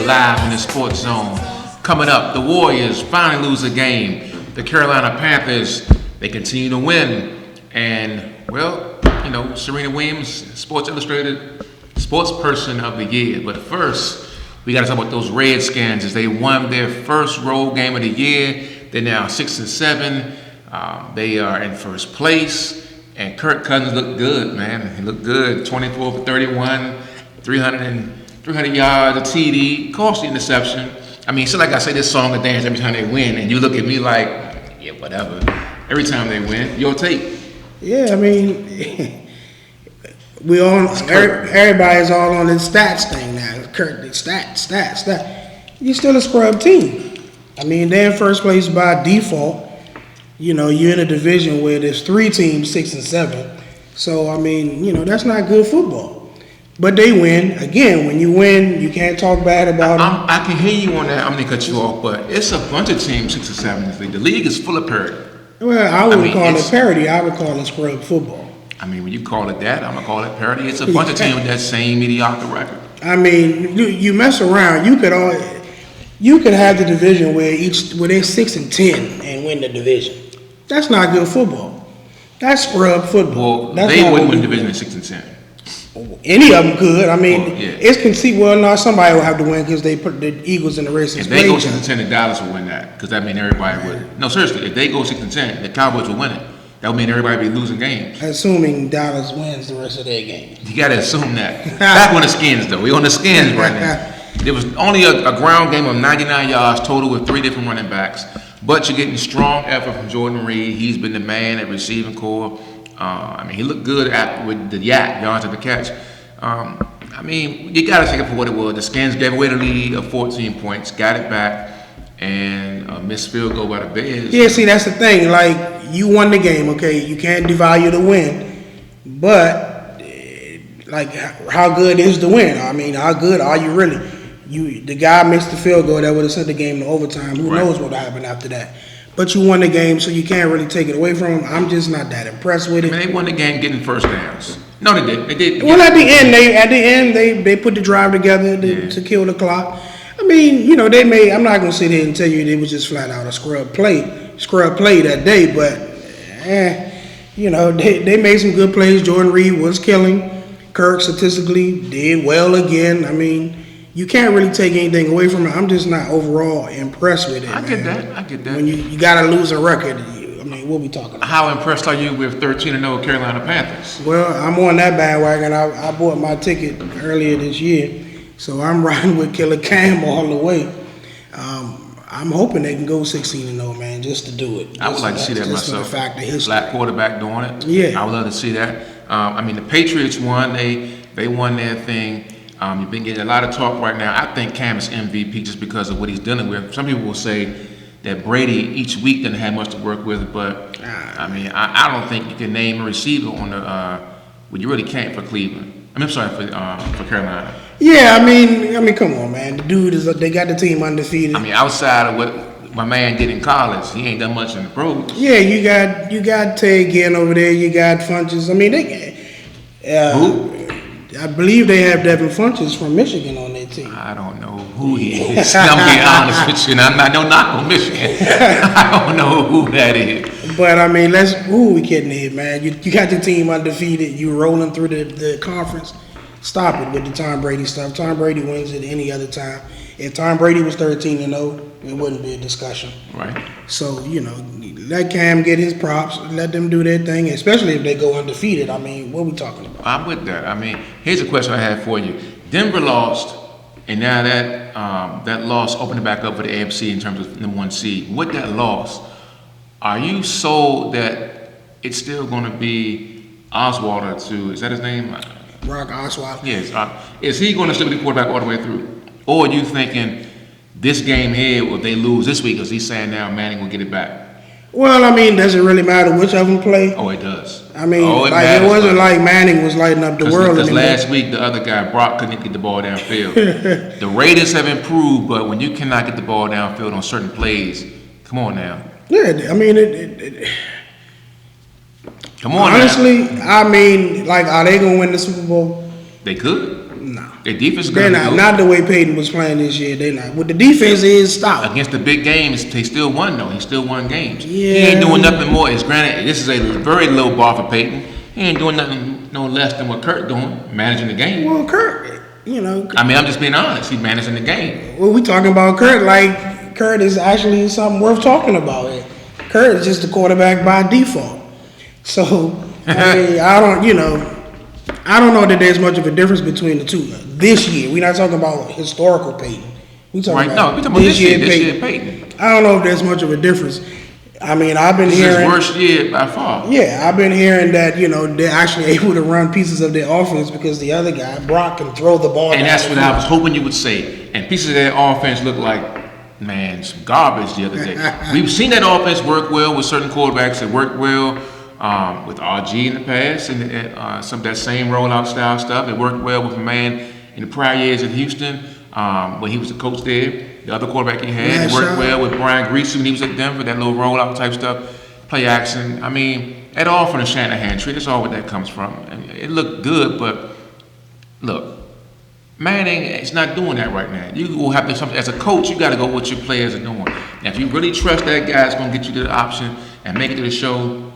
live in the Sports Zone. Coming up, the Warriors finally lose a game. The Carolina Panthers, they continue to win. And, well, Serena Williams, Sports Illustrated Sports Person of the Year. But first, we got to talk about those Redskins as they won their first road game of the year. They're now 6-7. They are in first place. And Kirk Cousins looked good, man. He looked good. 24 for 31, 300 yards, a TD, costly interception. I mean, so like I say this song and dance every time they win, and you look at me like, yeah, whatever. Every time they win, your take. Yeah, I mean, everybody's all on this stats thing now. Kirk, stats. You're still a scrub team. I mean, they're in first place by default. You're in a division where there's 3 teams, 6-7. So, I mean, that's not good football. But they win. Again, when you win, you can't talk bad about them. I can hear you on that. I'm going to cut you off, but it's a bunch of teams, 6-7. The league is full of parity. Well, I wouldn't call it parity. I would call it scrub football. I mean, when you call it that, I'm going to call it parity. It's a bunch of teams with that same mediocre record. I mean, you mess around, you could have the division where they're 6-10 and win the division. That's not good football. That's scrub football. Well, they wouldn't win the division at 6-10. Any of them could. I mean, it's conceivable. Well, no, somebody will have to win because they put the Eagles in the race. If they go 6-10, the Dallas will win that because that means everybody would. No, seriously, if they go 6-10, the Cowboys will win it. That would mean everybody would be losing games. Assuming Dallas wins the rest of their games. You got to assume that. Back on the Skins, though. We're on the Skins right now. There was only a ground game of 99 yards total with 3 different running backs. But you're getting strong effort from Jordan Reed. He's been the man at receiving core. I mean, he looked good with the yards at the catch. I mean, you got to take it for what it was. The Skins gave away the lead of 14 points, got it back, and a missed field goal by the Bears. Yeah, see, that's the thing. Like, you won the game, okay? You can't devalue the win. But, like, how good is the win? I mean, how good are you really? The guy missed the field goal that would have sent the game to overtime. Who knows what happened after that? But you won the game, so you can't really take it away from him. I'm just not that impressed with it. I mean, they won the game getting first downs. No, they did. They did. Well, at the end, they put the drive together to kill the clock. I mean, I'm not gonna sit here and tell you it was just flat out a scrub play that day. But, they made some good plays. Jordan Reed was killing. Kirk statistically did well again. I mean, you can't really take anything away from it. I'm just not overall impressed with it. I get that. When you got to lose a record, I mean, what we talking about? How impressed are you with 13-0 Carolina Panthers? Well, I'm on that bandwagon. I bought my ticket earlier this year, so I'm riding with Killer Cam all the way. I'm hoping they can go 16-0, man, just to do it. I would like to see that just myself. For the fact of history. Black quarterback doing it. Yeah. I would love to see that. I mean, the Patriots won. They won their thing. You've been getting a lot of talk right now. I think Cam is MVP just because of what he's dealing with. Some people will say that Brady each week doesn't have much to work with, but I mean, I don't think you can name a receiver on the. Well, you really can't for Cleveland. I'm sorry for Carolina. Yeah, I mean, come on, man. The dude they got the team undefeated. I mean, outside of what my man did in college, he ain't done much in the pros. Yeah, you got Tay Ginn over there. You got Funches. I mean, who? I believe they have Devin Funches from Michigan on their team. I don't know who he is. I'm being honest with you. I'm not on Michigan. I don't know who that is. But I mean, who are we kidding here, man? You got the team undefeated. You rolling through the conference. Stop it with the Tom Brady stuff. Tom Brady wins it any other time. If Tom Brady was 13-0, it wouldn't be a discussion. Right. So, let Cam get his props. Let them do their thing, especially if they go undefeated. I mean, what are we talking about? I'm with that. I mean, here's a question I have for you. Denver lost, and now that loss opened it back up for the AFC in terms of number 1 seed. With that loss, are you sold that it's still going to be Osweiler is that his name? Brock Osweiler. Yes. Is he going to still be the quarterback all the way through? Or are you thinking this game here, if they lose this week, because he's saying now Manning will get it back? Well, I mean, does it really matter which of them play? Oh, it does. I mean, it wasn't like Manning was lighting up the world. Because last week, the other guy, Brock, couldn't get the ball downfield. The Raiders have improved, but when you cannot get the ball downfield on certain plays, come on now. Yeah, I mean, come on honestly, now. I mean, like, are they going to win the Super Bowl? They could. No. Their defense is They're going to be not. good. Not the way Peyton was playing this year. They're not. What the defense is stout. Against the big games, they still won, though. He still won games. Yeah. He ain't doing nothing more. It's granted, this is a very low bar for Peyton. He ain't doing nothing no less than what Kurt doing, managing the game. Well, Kurt, I mean, I'm just being honest. He's managing the game. well, we talking about Kurt like Kurt is actually something worth talking about. Kurt is just the quarterback by default. So, I mean, I don't know that there's much of a difference between the two. This year, we're not talking about historical Peyton. We talking Right? No, about we're talking about this year Peyton. I don't know if there's much of a difference. I mean, I've been This is his hearing. worst year by far. Yeah, I've been hearing that, they're actually able to run pieces of their offense because the other guy, Brock, can throw the ball. And down that's the what I field. was hoping you would say. And pieces of their offense look like, man, some garbage the other day. We've seen that offense work well with certain quarterbacks. It worked well with RG in the past and some of that same rollout style stuff. It worked well with a man in the prior years in Houston when he was the coach there. The other quarterback he had. It worked well with Brian Greasy when he was at Denver, that little rollout type stuff, play action. I mean, at all from the Shanahan tree. That's all where that comes from. And it looked good, but look, Manning is not doing that right now. You will have to, as a coach, you got to go what your players are doing. Now, if you really trust that guy's going to get you to the option and make it to the show,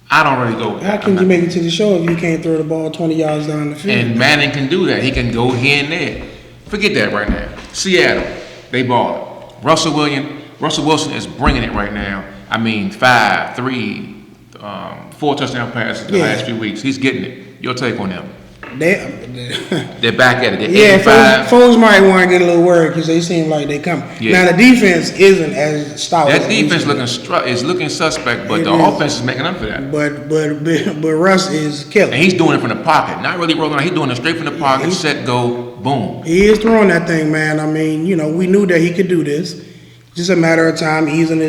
I don't really go with How that. can you make it to the show if you can't throw the ball 20 yards down the field? And Manning can do that. He can go here and there. Forget that right now. Seattle, they ball it. Russell Wilson is bringing it right now. I mean, 5, 3, 4 touchdown passes the last few weeks. He's getting it. Your take on them? They're back at it. They're 85. Folks might want to get a little worried because they seem like they come. Yeah. Now the defense isn't as stout. That as defense it is looking suspect, but It the is. offense is making up for that. But Russ is killing. And he's doing it from the pocket, not really rolling out. He's doing it straight from the pocket, set, go, boom. He is throwing that thing, man. I mean, we knew that he could do this. Just a matter of time easing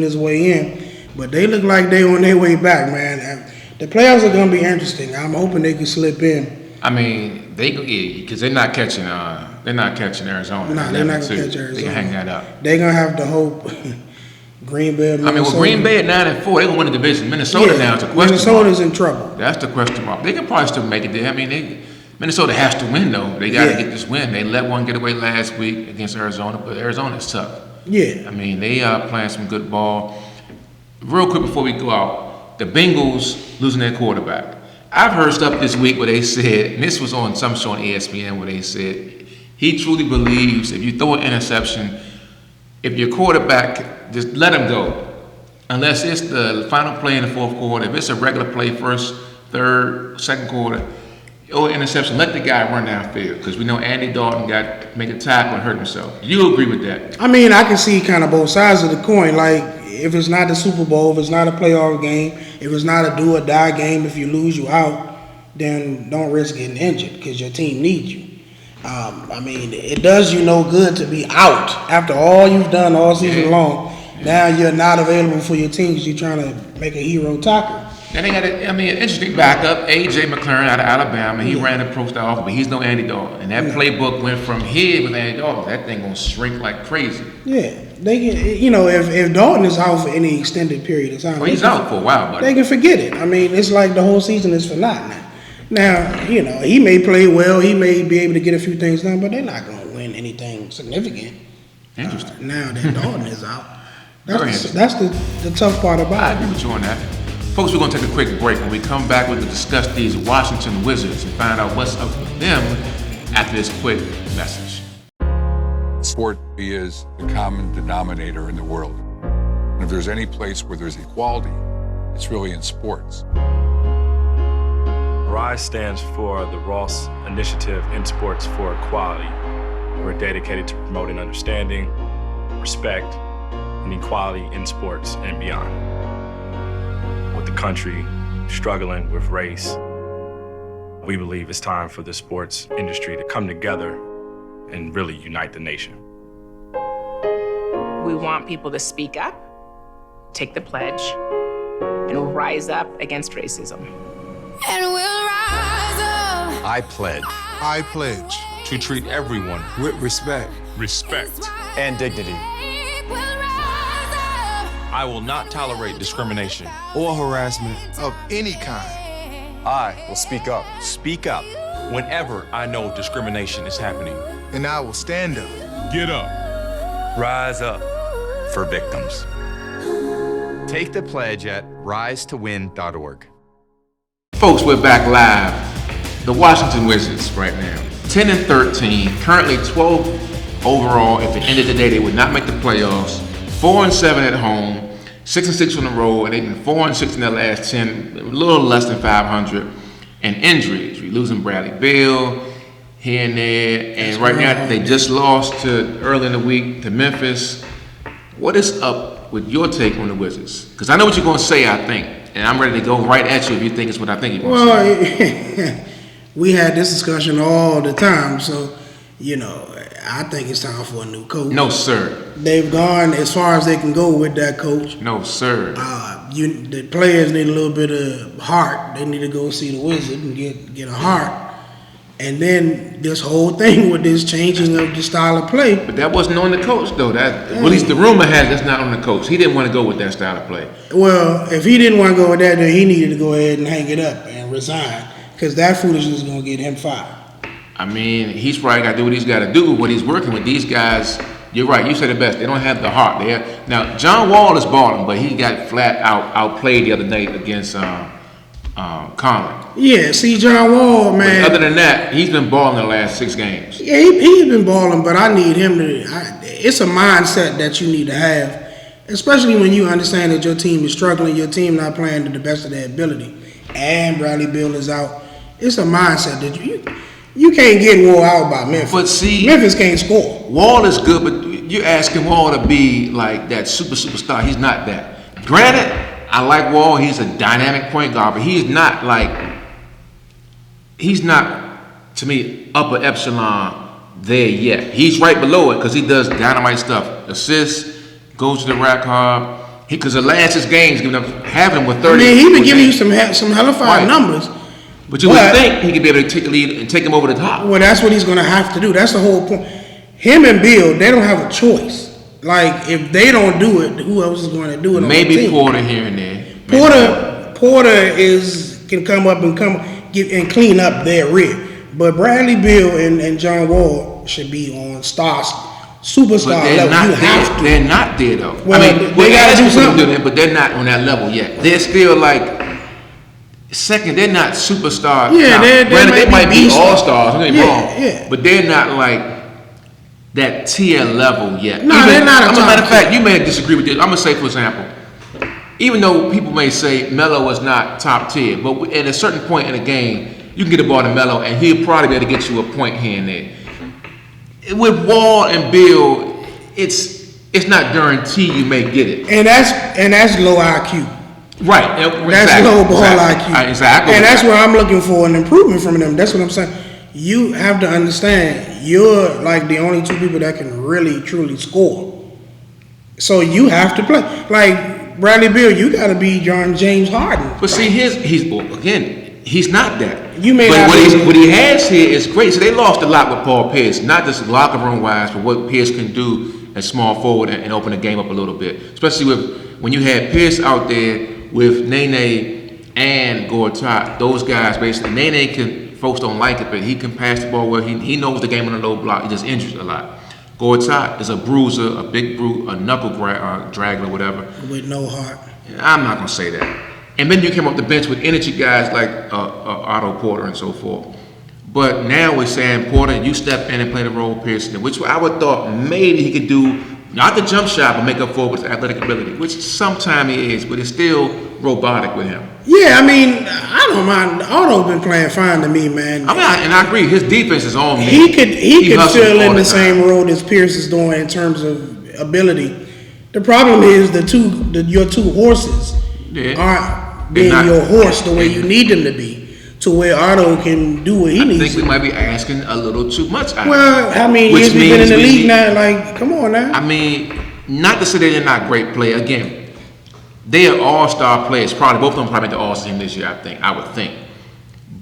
his way in. But they look like they on their way back, man. And the playoffs are going to be interesting. I'm hoping they can slip in. I mean, because they're not catching Arizona. No, they're not going to catch Arizona. They can hang that up. They're going to have to hope Green Bay, Minnesota. I mean, with Green Bay at 9-4, they're going to win the division. Minnesota now is a question Minnesota's mark. in trouble. That's the question mark. They can probably still make it there. I mean, Minnesota has to win, though. They got to get this win. They let one get away last week against Arizona, but Arizona's tough. Yeah. I mean, they are playing some good ball. Real quick before we go out, the Bengals losing their quarterback. I've heard stuff this week where they said, and this was on some show on ESPN, where they said he truly believes if you throw an interception, if your quarterback, just let him go. Unless it's the final play in the fourth quarter, if it's a regular play, first, third, second quarter, or interception, let the guy run downfield. Because we know Andy Dalton make a tackle and hurt himself. You agree with that? I mean, I can see kind of both sides of the coin. Like, if it's not the Super Bowl, if it's not a playoff game, if it's not a do-or-die game, if you lose, you out, then don't risk getting injured because your team needs you. I mean, it does you no good to be out after all you've done all season long. Now you're not available for your team because you're trying to make a hero tackle. And they got an interesting backup, A.J. McLaurin out of Alabama. He ran the pro style offense, but he's no Andy Dalton. And that playbook went from here with Andy Dalton. That thing gonna shrink like crazy. Yeah, they can. If Dalton is out for any extended period of time, Well, he's out for a while, buddy. they can forget it. I mean, it's like the whole season is for naught now. Now, he may play well, he may be able to get a few things done, but they're not going to win anything significant. Interesting. Now that Dalton is out, Very that's the tough part I about agree it. with you on that. Folks, we're going to take a quick break. When we come back, we're going to discuss these Washington Wizards and find out what's up with them after this quick message. Sport is the common denominator in the world. And if there's any place where there's equality, it's really in sports. RISE stands for the Ross Initiative in Sports for Equality. We're dedicated to promoting understanding, respect, and equality in sports and beyond. With the country struggling with race, we believe it's time for the sports industry to come together and really unite the nation. We want people to speak up, take the pledge, and rise up against racism. And we'll rise up. I pledge I pledge to treat everyone with respect and dignity. We'll rise up. I will not tolerate discrimination or harassment. Of any kind. I will speak up. Speak up. whenever I know discrimination is happening. And I will stand up. Get up. Rise up for victims. Take the pledge at risetowin.org. Folks, we're back live. The Washington Wizards right now, 10-13, currently 12 overall. If it ended today, they would not make the playoffs. 4-7 at home, 6-6 on the road, and they've been 4-6 in their last 10, a little less than 500. And injuries, we're losing Bradley Beal here and there, and right now they just lost to early in the week to Memphis. What is up with your take on the Wizards? Because I know what you're going to say, I think, and I'm ready to go right at you if you think it's what I think you're going to say. Well, we had this discussion all the time, so, I think it's time for a new coach. No, sir. They've gone as far as they can go with that coach. No, sir. The players need a little bit of heart. They need to go see the Wizard and get a heart. And then this whole thing with this changing of the style of play. But that wasn't on the coach, though. At least the rumor has that's not on the coach. He didn't want to go with that style of play. Well, if he didn't want to go with that, then he needed to go ahead and hang it up and resign, because that foolishness is going to get him fired. I mean, he's probably got to do what he's got to do. What he's working with these guys. You're right. You said it best. They don't have the heart. Now, John Wall is balling, but he got flat outplayed the other night against Conley. Yeah, see, John Wall, man. But other than that, he's been balling the last 6 games. Yeah, he's been balling, but I need him to. It's a mindset that you need to have, especially when you understand that your team is struggling, your team not playing to the best of their ability, and Bradley Beal is out. It's a mindset that you can't get Wall out by Memphis. But see, Memphis can't score. Wall is good, but you're asking Wall to be like that superstar. He's not that. Granted, I like Wall. He's a dynamic point guard, but he's not, to me, upper epsilon there yet. He's right below it because he does dynamite stuff. Assists, goes to the rack hard. Because the last 6 games, having him with 30. I mean, he's been giving you some hellified numbers. But you would think he could be able to take the lead and take him over the top. Well, that's what he's going to have to do. That's the whole point. Him and Bill, they don't have a choice. Like, if they don't do it, who else is going to do it? Maybe Porter here and there. Porter can come up and clean up their rear. But Bradley Beal and John Wall should be on superstar level. They're not there though. Well, they got to do something. But they're not on that level yet. They're still second. They're not superstar. Yeah, they might be all stars. Don't get me wrong. Yeah. But they're not like that tier level yet. No, they're not. As a matter of fact, you may disagree with this. I'm gonna say, for example, even though people may say Melo is not top tier, but at a certain point in the game, you can get the ball to Melo, and he'll probably be able to get you a point here and there. With Wall and Bill, it's not guaranteed you may get it. And that's low IQ. Right. That's low ball IQ. Exactly. And that's where I'm looking for an improvement from them. That's what I'm saying. You have to understand, you're like the only 2 people that can really, truly score. So you have to play. Like Bradley Beal, you got to be James Harden. But see, he's not that. You may but not what he has here is great. So they lost a lot with Paul Pierce, not just locker room wise, but what Pierce can do as small forward and open the game up a little bit. Especially when you had Pierce out there with Nene and Gortat. Those guys basically, Nene folks don't like it, but he can pass the ball well. He knows the game on the low block. He just injures a lot. Gortat is a bruiser, a big brute, a knuckle draggler, whatever. With no heart. I'm not gonna say that. And then you came off the bench with energy guys like Otto Porter and so forth. But now we're saying, Porter, you step in and play the role of Pearson, which I would thought maybe he could do, not the jump shot, but make up for it with athletic ability, which sometimes he is, but it's still robotic with him. Yeah, I mean, I don't mind. Otto's been playing fine to me, man. I mean, and I agree, his defense is on me. He could fill in the same role as Pierce is doing in terms of ability. The problem is your 2 horses aren't being your horse the way you need them to be. To where Otto can do what he needs. I think we might be asking a little too much. Well, I mean, he's been in the league now. Like, come on now. I mean, not to say they're not great players. Again, they are all-star players. Probably both of them probably the all-star team this year. I would think,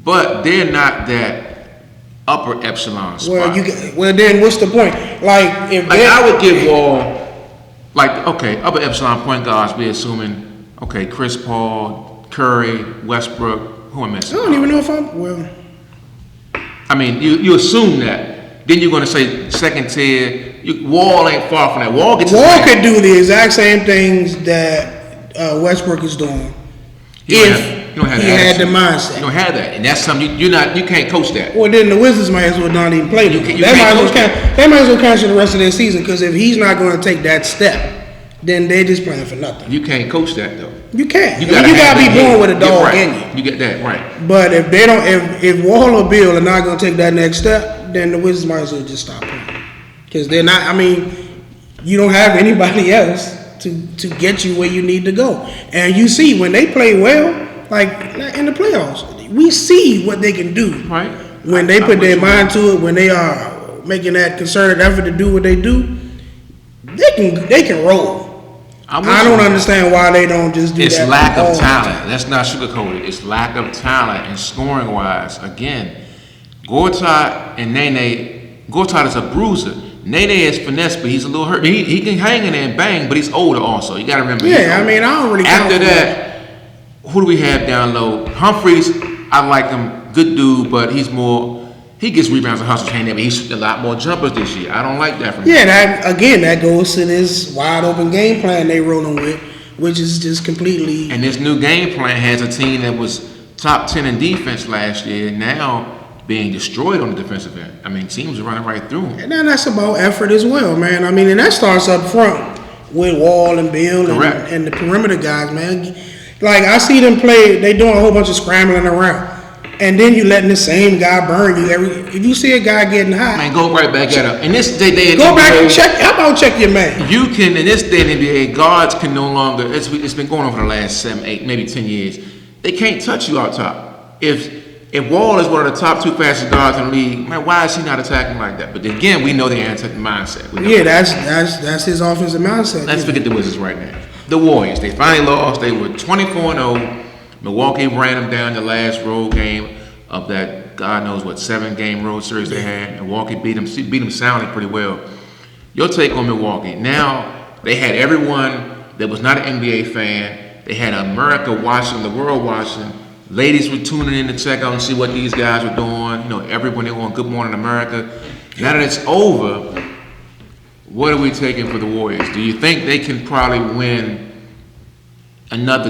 but they're not that upper epsilon spot. Well, then what's the point? Like, if I would give Wall, upper epsilon point guards. We're assuming, Chris Paul, Curry, Westbrook. Who am I missing? I don't even know if I mean, you assume that. Then you're going to say second tier. Wall ain't far from that. Wall could do the exact same things that Westbrook is doing. You don't have he had the mindset. You don't have that, and that's something you can't coach that. Well, then the Wizards might as well not even play. They might as well cancel the rest of their season, because if he's not going to take that step, then they're just playing for nothing. You can't coach that though. You can't. You gotta be born with a dog in you. You get that right. But if they don't, if Wall or Bill are not going to take that next step, then the Wizards might as well just stop playing, because they're not. I mean, you don't have anybody else to get you where you need to go. And you see when they play well, like in the playoffs, we see what they can do. Right. When they put their mind to it, when they are making that concerted effort to do what they do, they can roll. I don't understand why they don't just do that. It's lack of talent. Let's not sugarcoat it. It's lack of talent and scoring wise. Again, Gortat and Nene. Gortat is a bruiser. Nene is finesse, but he's a little hurt. He can hang in there and bang, but he's older also. You got to remember. Yeah, I mean, I don't really. After that, who do we have down low? Humphreys, I like him. Good dude, but he gets rebounds and hustles hanging there, but he's shooting a lot more jumpers this year. I don't like that from him. Yeah, that goes to this wide open game plan they rolling with, which is just completely. And this new game plan has a team that was top 10 in defense last year, now being destroyed on the defensive end. I mean, teams are running right through them. And then that's about effort as well, man. I mean, and that starts up front with Wall and Bill and the perimeter guys, man. Like, I see them play, they doing a whole bunch of scrambling around. And then you letting the same guy burn you if you see a guy getting hot. Man, go right back at him. In this day in go NBA, back and check. How about check your man? You can, in this day in NBA, guards can no longer, it's been going on for the last 7, 8, maybe 10 years. They can't touch you out top. If Wall is one of the top 2 fastest guards in the league, man, why is he not attacking like that? But again, we know the mindset. Yeah, that's his offensive mindset. Let's forget the Wizards right now. The Warriors, they finally lost. They were 24-0. Milwaukee ran them down the last road game of that, God knows what, 7-game road series they had. Milwaukee beat them soundly pretty well. Your take on Milwaukee. Now, they had everyone that was not an NBA fan. They had America watching, the world watching. Ladies were tuning in to check out and see what these guys were doing. You know, everyone, they were on Good Morning America. Now that it's over, what are we taking for the Warriors? Do you think they can probably win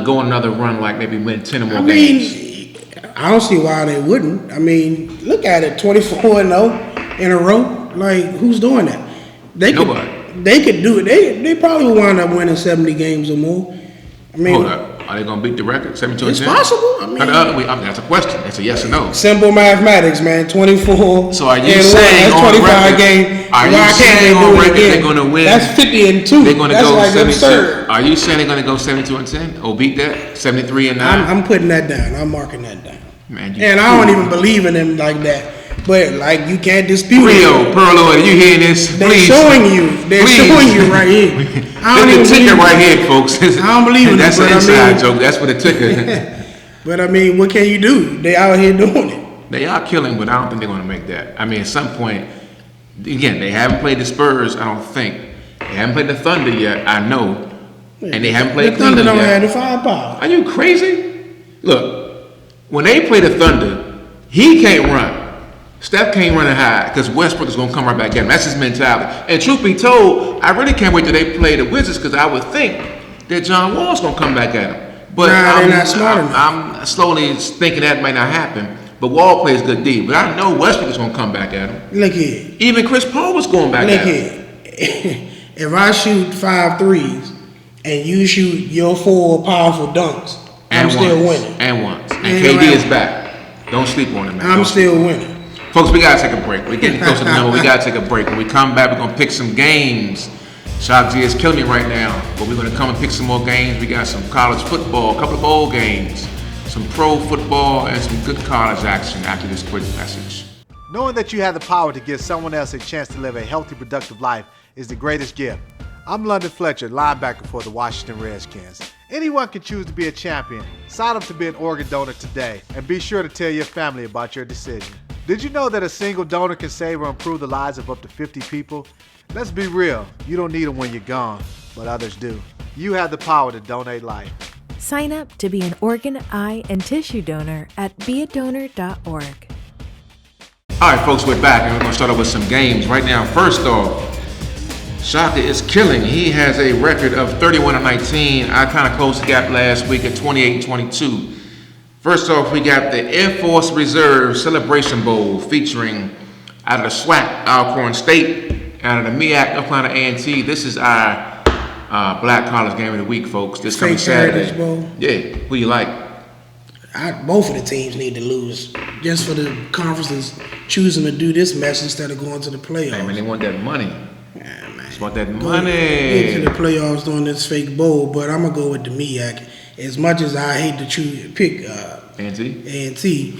go on another run, like maybe win 10 or more games? I don't see why they wouldn't. I mean, look at it, 24-0 in a row. Like, who's doing that? Nobody. They could do it. They probably will wind up winning 70 games or more. I mean, hold up. Are they going to beat the record, 72-10? It's possible. I mean, that's a question. That's a yes or no. Simple mathematics, man. 24. So are you saying on 25 record? Game. Are you saying on record they're going to win? That's 50-2. They're going to that's go like 72. Absurd. Are you saying they're going to go 72-10 or beat that 73-9? I'm putting that down. I'm marking that down. Man, and I don't even believe in them like that. But like, you can't dispute Rio, it. Perlo, are you hearing this? They're please. showing you. They're showing you right here. That's the ticker right here, folks. I don't believe in that's it. That's an inside joke. That's for the ticker. But I mean, what can you do? They out here doing it. They are killing, but I don't think they're going to make that. I mean, at some point, again, they haven't played the Spurs, I don't think. They haven't played the Thunder yet, I know. And they haven't played the Thunder Cleveland don't yet. have the firepower. Are you crazy? Look, when they play the Thunder, he can't run. Steph can't run it high because Westbrook is going to come right back at him. That's his mentality. And truth be told, I really can't wait till they play the Wizards because I would think that John Wall's going to come back at him. But they're not smart enough. I'm slowly thinking that might not happen. But Wall plays good D. But I know Westbrook is going to come back at him. Look here. Even Chris Paul was going back at him. Look here. If I shoot 5 threes and you shoot your 4 powerful dunks, I'm still winning. And once. And KD is back. Don't sleep on him, man. I'm still winning. Folks, we got to take a break. We're getting close to the number. We got to take a break. When we come back, we're going to pick some games. Shock G is killing me right now, but we're going to come and pick some more games. We got some college football, a couple of bowl games, some pro football, and some good college action after this quick message. Knowing that you have the power to give someone else a chance to live a healthy, productive life is the greatest gift. I'm London Fletcher, linebacker for the Washington Redskins. Anyone can choose to be a champion. Sign up to be an organ donor today, and be sure to tell your family about your decision. Did you know that a single donor can save or improve the lives of up to 50 people? Let's be real, you don't need them when you're gone, but others do. You have the power to donate life. Sign up to be an organ, eye, and tissue donor at beadonor.org. All right, folks, we're back, and we're going to start off with some games. Right now, first off, Shaka is killing. He has a record of 31-19. I kind of closed the gap last week at 28-22. First off, we got the Air Force Reserve Celebration Bowl featuring out of the SWAC, Alcorn State, out of the MEAC, North Carolina A&T. This is our Black College Game of the Week, folks. This coming Saturday. Heritage Bowl. Yeah, who you like? Both of the teams need to lose just for the conferences choosing to do this mess instead of going to the playoffs. Hey, man, they want that money. Yeah, man. They want that Get money. to the playoffs doing this fake bowl, but I'm gonna go with the MEAC. As much as I hate to pick A&T,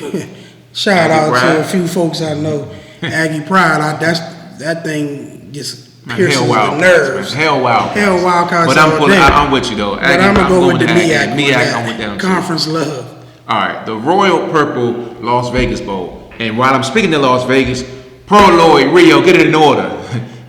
shout out to a few folks I know. Aggie Pride, that thing just pierces the nerves. Hell wow. But I'm with you though. But I'm gonna go with the MEAC. MEAC, I'm with them too. Conference love. All right, the Royal Purple Las Vegas Bowl. And while I'm speaking to Las Vegas, Pearl Lloyd, Rio, get it in order.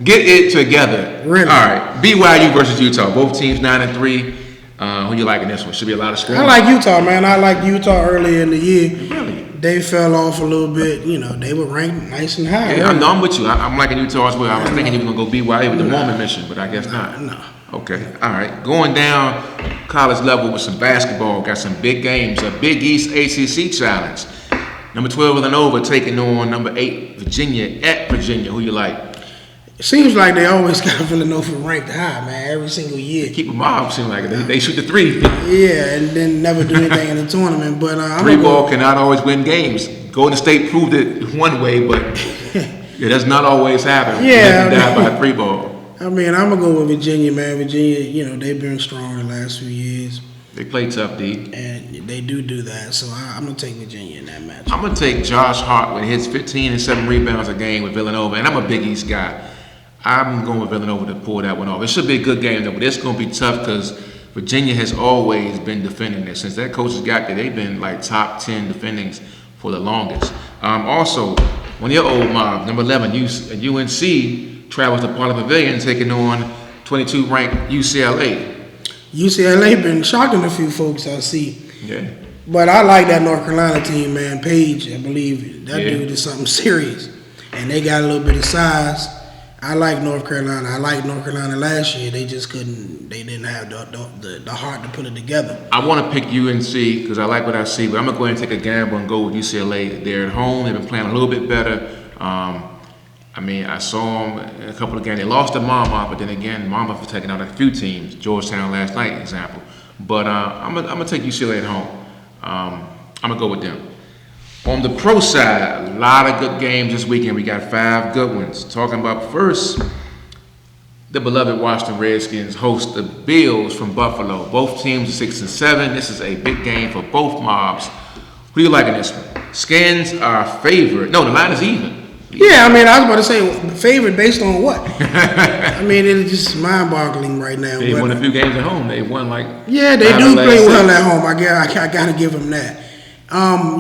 Get it together. Really? All right, BYU versus Utah. Both teams 9-3. Who you like in this one? Should be a lot of scoring. I like Utah, man. I liked Utah earlier in the year. Really? They fell off a little bit. You know, they were ranked nice and high. Yeah, I'm with you. I'm liking Utah as well. I was thinking you were going to go BYU with the Mormon mission, but I guess not. No. Okay, all right. Going down college level with some basketball. Got some big games. A Big East ACC challenge. Number 12 Villanova taking on number 8 Virginia at Virginia. Who you like? It seems like they always got Villanova ranked high, man, every single year. Keep them off. Seem like they shoot the three. Yeah, and then never do anything in the tournament. But three ball cannot always win games. Golden State proved it one way, but it does not always happen. Yeah, they can die by 3 ball. I mean, I'm gonna go with Virginia, man. Virginia, you know, they've been strong the last few years. They play tough, D. And they do that. So I'm going to take Virginia in that match. I'm going to take Josh Hart with his 15 and 7 rebounds a game with Villanova. And I'm a Big East guy. I'm going with Villanova to pull that one off. It should be a good game, though, but it's going to be tough because Virginia has always been defending it. Since that coach has got there, they've been like top 10 defendings for the longest. Also, one of your old mobs, number 11, UNC, travels to Parliament Pavilion taking on 22 ranked UCLA. UCLA been shocking a few folks I see. Yeah. But I like that North Carolina team, man. Page, I believe that dude is something serious. And they got a little bit of size. I like North Carolina. I liked North Carolina last year. They just couldn't, they didn't have the heart to put it together. I want to pick UNC because I like what I see, but I'm going to go ahead and take a gamble and go with UCLA. They're at home. They've been playing a little bit better. I mean, I saw them in a couple of games. They lost to Monmouth, but then again, Monmouth was taking out a few teams. Georgetown last night, example. But I'm gonna take UCLA at home. I'm gonna go with them. On the pro side, a lot of good games this weekend. We got 5 good ones. Talking about first, the beloved Washington Redskins host the Bills from Buffalo. Both teams are 6 and 7. This is a big game for both mobs. Who do you like in this one? Skins are favored. No, the line is even. Yeah, I mean, I was about to say favorite based on what? I mean, it's just mind-boggling right now. They won a few games at home. They won like they do play well at home. I got to give them that.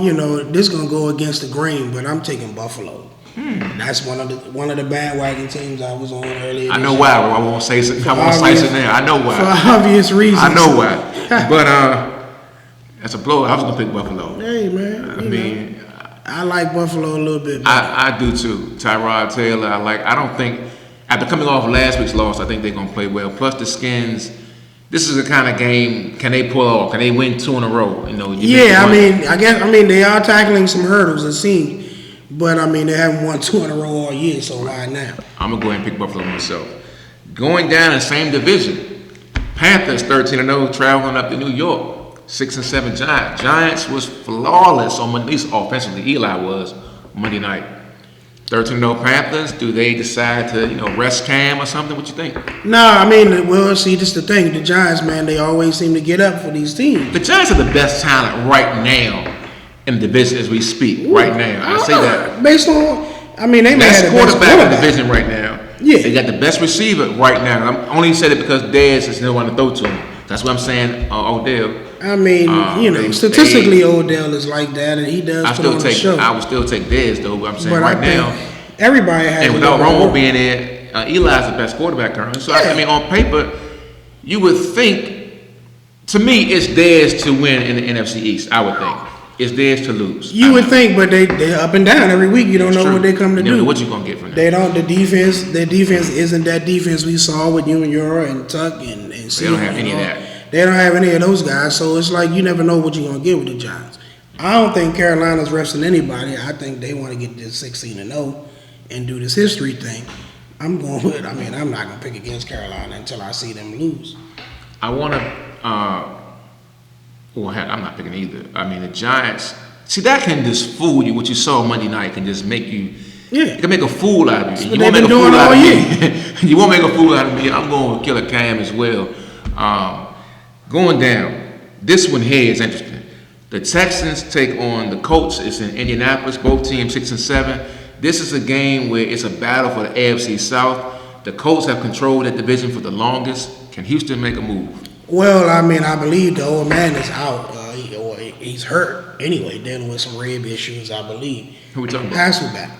You know, this is gonna go against the grain, but I'm taking Buffalo. That's one of the bandwagon teams I was on earlier. I know why. I won't say it. I won't slice it now. I know why. For obvious reasons. I know why. But that's a blow. I was gonna pick Buffalo. Hey man, I like Buffalo a little bit. I do too. Tyrod Taylor. I don't think after coming off last week's loss, I think they're gonna play well. Plus the Skins. This is the kind of game. Can they pull off? Can they win 2 in a row? You know. I mean, they are tackling some hurdles, it seems. But I mean, they haven't won 2 in a row all year, so why now? I'm gonna go ahead and pick Buffalo myself. Going down in the same division, Panthers 13-0 traveling up to New York. 6 and 7 Giants. Giants was flawless on Monday, at least offensively. Eli was Monday night. 13-0 Panthers. Do they decide to, rest Cam or something? What you think? Nah, I mean, well, see, this is the thing. The Giants, man, they always seem to get up for these teams. The Giants are the best talent right now in the division as we speak. Right now, I say that. Based on, I mean, they may have the best quarterback in the division right now. Yeah, they got the best receiver right now. I'm only said it because Dez is no one to throw to him. That's what I'm saying. Odell. I mean, statistically, Odell is like that, and he does put on the show. I would still take Dez, though, but I'm saying right now. Everybody has. And without Romo being there, Eli's the best quarterback currently. So, I mean, on paper, you would think, to me, it's Dez to win in the NFC East, I would think. is theirs to lose. You would think, but they up and down every week. You don't know what they come to do. What you gonna get from them? They don't. Their defense isn't that defense we saw with Umenyiora and Tuck and They don't have any of that. They don't have any of those guys. So it's like you never know what you're gonna get with the Giants. I don't think Carolina's resting anybody. I think they want to get this 16-0 and do this history thing. I'm going with. I mean, I'm not gonna pick against Carolina until I see them lose. I want to. Well, heck, I'm not picking either. I mean, the Giants. See, that can just fool you. What you saw Monday night can just make you. Yeah. It can make a fool out of you. But You won't they've make a been fool doing out all of year. me. You won't make a fool out of me. I'm going with Killer Cam as well. Going down. This one here is interesting. The Texans take on the Colts. It's in Indianapolis. Both teams 6 and 7. This is a game where it's a battle for the AFC South. The Colts have controlled that division for the longest. Can Houston make a move? Well, I mean, I believe the old man is out. He's hurt anyway, dealing with some rib issues, I believe. Who we talking about? Hasselbeck.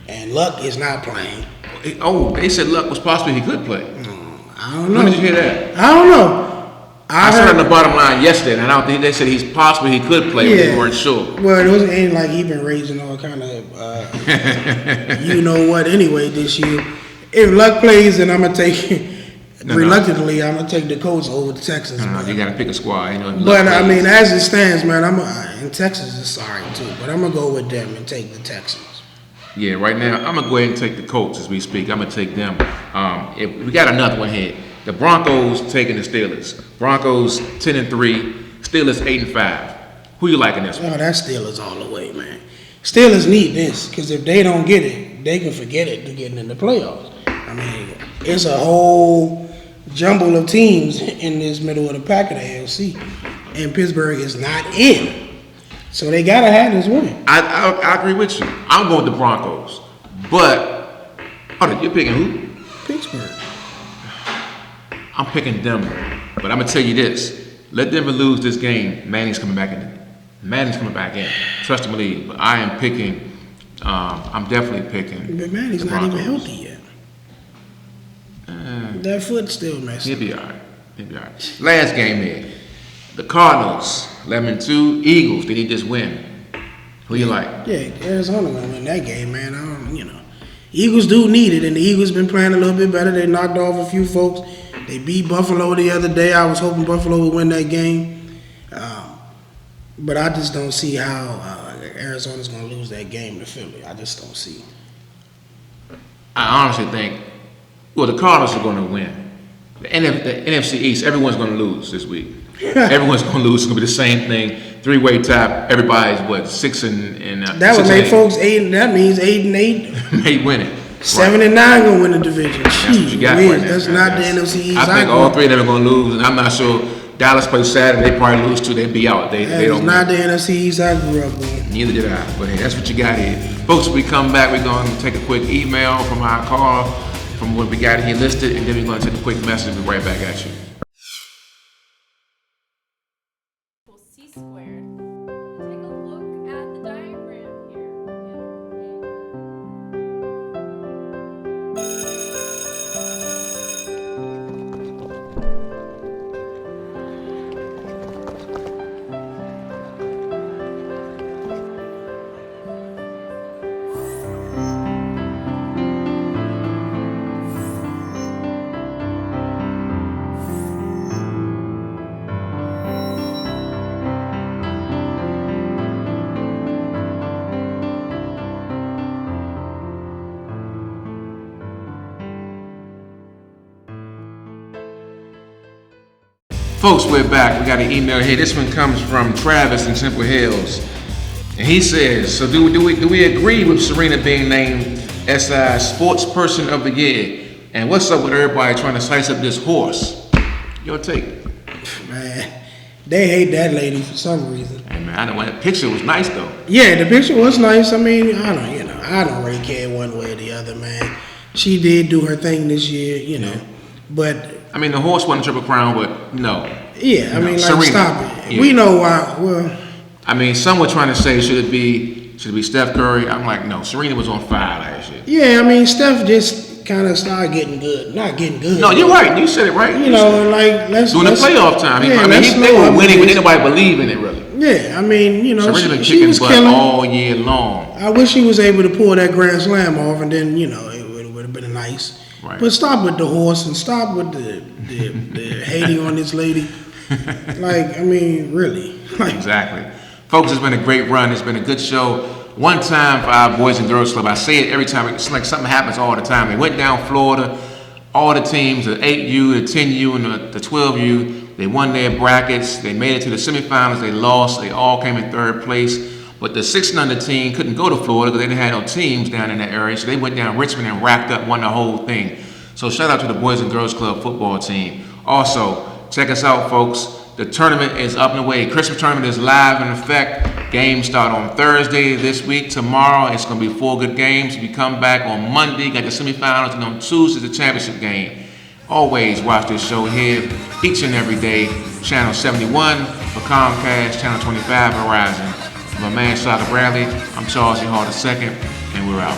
And Luck is not playing. Oh, they said Luck was possible he could play. I don't know. When did you hear that? I don't know. I saw it on the bottom line yesterday, and I don't think they said he's possible he could play, but they weren't sure. Well, it wasn't anything like he been raising all kind of, you know what, anyway, this year. If Luck plays, then I'm going to take, reluctantly, I'm going to take the Colts over the Texans. You got to pick a squad. But, I mean, as it stands, man, and Texas is sorry, too, but I'm going to go with them and take the Texans. Yeah, right now, I'm going to go ahead and take the Colts as we speak. I'm going to take them. If we got another one here. The Broncos taking the Steelers. Broncos 10 and 3. Steelers 8 and 5. Who you liking this one? Oh, that Steelers all the way, man. Steelers need this because if they don't get it, they can forget it to getting in the playoffs. I mean, it's a whole jumble of teams in this middle of the pack of the AFC, and Pittsburgh is not in. So they gotta have this win. I agree with you. I'm going with the Broncos, but you're picking who? Pittsburgh. I'm picking Denver, but I'm gonna tell you this: let Denver lose this game. Manning's coming back in. Manning's coming back in. Trust and believe. But I am picking. I'm definitely picking. But Manning's not even healthy yet. That foot's still messing. He'll be all right. Last game here. The Cardinals 11-2. Eagles. They need this win. Who you like? Yeah, Arizona gonna win that game, man. Eagles do need it, and the Eagles been playing a little bit better. They knocked off a few folks. They beat Buffalo the other day. I was hoping Buffalo would win that game, but I just don't see how Arizona's gonna lose that game to Philly. I just don't see. I honestly think. Well, the Cardinals are going to win. The NFC East, everyone's going to lose this week. Everyone's going to lose. It's going to be the same thing. 3-way tie. Everybody's 6 and that would make folks 8. That means 8 and 8. May win it. 7 and 9 gonna win the division. That's what you got right now. That's not the NFC East. I think all 3 of them are going to lose, and I'm not sure. Dallas plays Saturday. They probably lose too. They'd be out. They don't. Not the NFC East I grew up on. Neither did I. But hey, that's what you got here, folks. When we come back, we're going to take a quick email from our call. From what we got here listed, and then we're going to take a quick message and be right back at you. C squared. Take a look at the diagram here. Folks, we're back. We got an email here. This one comes from Travis in Temple Hills. And he says, so do we agree with Serena being named SI Sports Person of the Year? And what's up with everybody trying to slice up this horse? Your take. Man, they hate that lady for some reason. Hey man, I know that picture was nice though. Yeah, the picture was nice. I mean, I don't really care one way or the other, man. She did do her thing this year, but I mean, the horse won the Triple Crown, but no. Yeah, I mean, Serena, stop it. Yeah. We know why. Well, I mean, some were trying to say should it be Steph Curry? I'm like, no. Serena was on fire last year. Yeah, I mean, Steph just kind of started getting good. Not getting good. No, you're right. You said it right. Let's during the playoff time. Yeah, I mean, they were winning, but nobody believed in it really. Yeah, I mean, you know, Serena been she kicking was butt killing. all year long. I wish she was able to pull that Grand Slam off, and then, you know, it would have been nice. Right. But stop with the horse and stop with the hating on this lady. Like, I mean, really. Like, Exactly. Folks, it's been a great run. It's been a good show. One time for our Boys and Girls Club. I say it every time. It's like something happens all the time. They went down Florida. All the teams, the 8U, the 10U, and the 12U, they won their brackets. They made it to the semifinals. They lost. They all came in third place. But the 6 and under team couldn't go to Florida because they didn't have no teams down in that area. So they went down Richmond and racked up, won the whole thing. So shout out to the Boys and Girls Club football team. Also, check us out, folks. The tournament is up and away. Christmas tournament is live in effect. Games start on Thursday this week. Tomorrow, it's going to be 4 good games. If you come back on Monday, got the semifinals, and on Tuesday, the championship game. Always watch this show here each and every day. Channel 71 for Comcast, Channel 25 Verizon. My man, Shaka Bradley. I'm Charles E. Hall II, and we're out.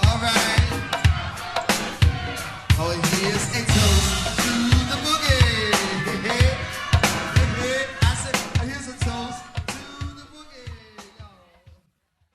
All right. Oh, here's a toast.